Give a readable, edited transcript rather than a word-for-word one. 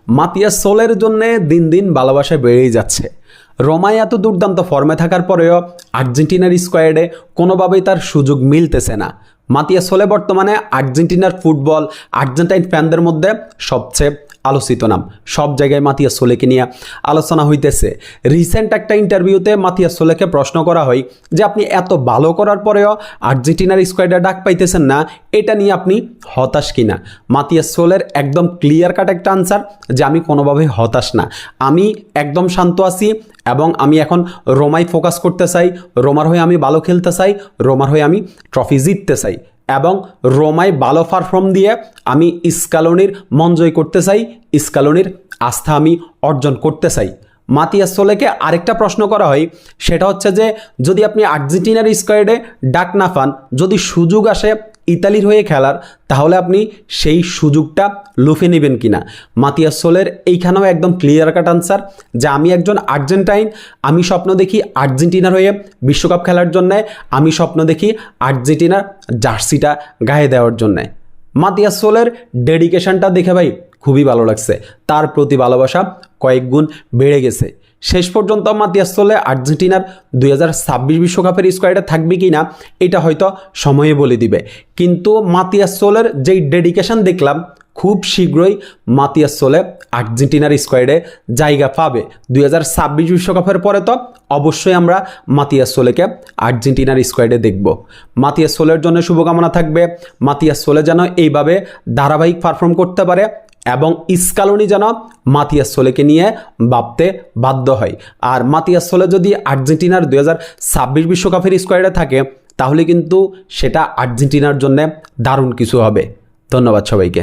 মাতিয়াস সোলের জন্য দিন দিন ভালোবাসা বেড়েই যাচ্ছে। রোমায় এত দুর্দান্ত ফর্মে থাকার পরেও আর্জেন্টিনার স্কোয়াডে কোনোভাবেই তার সুযোগ মিলতেছে না। মাতিয়াস সোলে বর্তমানে আর্জেন্টিনার ফুটবল আর্জেন্টাইন ফ্যানদের মধ্যে সবচেয়ে আলোচিত নাম। সব জায়গায় মাতিয়াস সোলেকে নিয়ে আলোচনা হইতেছে। রিসেন্ট একটা ইন্টারভিউতে মাতিয়াস সোলেকে প্রশ্ন করা হয় যে আপনি এত ভালো করার পরেও আর্জেন্টিনার স্কোয়াডে ডাক পাইতেছেন না, এটা নিয়ে আপনি হতাশ কিনা। মাতিয়াস সোলের একদম ক্লিয়ার কাট একটা আনসার যে আমি কোনোভাবেই হতাশ না, আমি একদম শান্ত আছি এবং আমি এখন রোমায় ফোকাস করতে চাই, রোমার হয়ে আমি ভালো খেলতে চাই, রোমার হয়ে আমি ট্রফি জিততে চাই এবং রোমায় ভালো পারফর্ম দিয়ে আমি স্কালোনির মন জয় করতে চাই, স্কালোনির আস্থা আমি অর্জন করতে চাই। মাতিয়াস সোলেকে আরেকটা প্রশ্ন করা হয়, সেটা হচ্ছে যে যদি আপনি আর্জেন্টিনার স্কোয়াডে ডাক না পান, যদি সুযোগ আসে ইতালির হয়ে খেলার, তাহলে আপনি সেই সুযোগটা লুফে নেবেন কিনা। মাতিয়াস সোলের এইখানেও একদম ক্লিয়ার কাট আনসার যে আমি একজন আর্জেন্টাইন, আমি স্বপ্ন দেখি আর্জেন্টিনার হয়ে বিশ্বকাপ খেলার জন্যে, আমি স্বপ্ন দেখি আর্জেন্টিনার জার্সিটা গায়ে দেওয়ার জন্যে। মাতিয়াস সোলের ডেডিকেশনটা দেখে ভাই খুবই ভালো লাগছে, তার প্রতি ভালোবাসা কয়েক গুণ বেড়ে গেছে। শেষ পর্যন্ত মাতিয়াস সোলে আর্জেন্টিনার 2026 বিশ্বকাপের স্কোয়াডে থাকবে কি না এটা হয়তো সময়ে বলে দিবে, কিন্তু মাতিয়াস সোলের যেই ডেডিকেশন দেখলাম, খুব শীঘ্রই মাতিয়াস সোলে আর্জেন্টিনার স্কোয়াডে জায়গা পাবে। 2026 বিশ্বকাপের পরে তো অবশ্যই আমরা মাতিয়াস সোলেকে আর্জেন্টিনার স্কোয়াডে দেখব। মাতিয়াস সোলের জন্য শুভকামনা থাকবে, মাতিয়াস সোলে যেন এইভাবে ধারাবাহিক পারফর্ম করতে পারে এবং স্কালোনি যেন মাতিয়াস সোলেকে নিয়ে ভাবতে বাধ্য হয়। আর মাতিয়াস সোলে যদি আর্জেন্টিনার 2026 বিশ্বকাপের স্কোয়াডে থাকে, তাহলে কিন্তু সেটা আর্জেন্টিনার জন্য দারুণ কিছু হবে। ধন্যবাদ সবাইকে।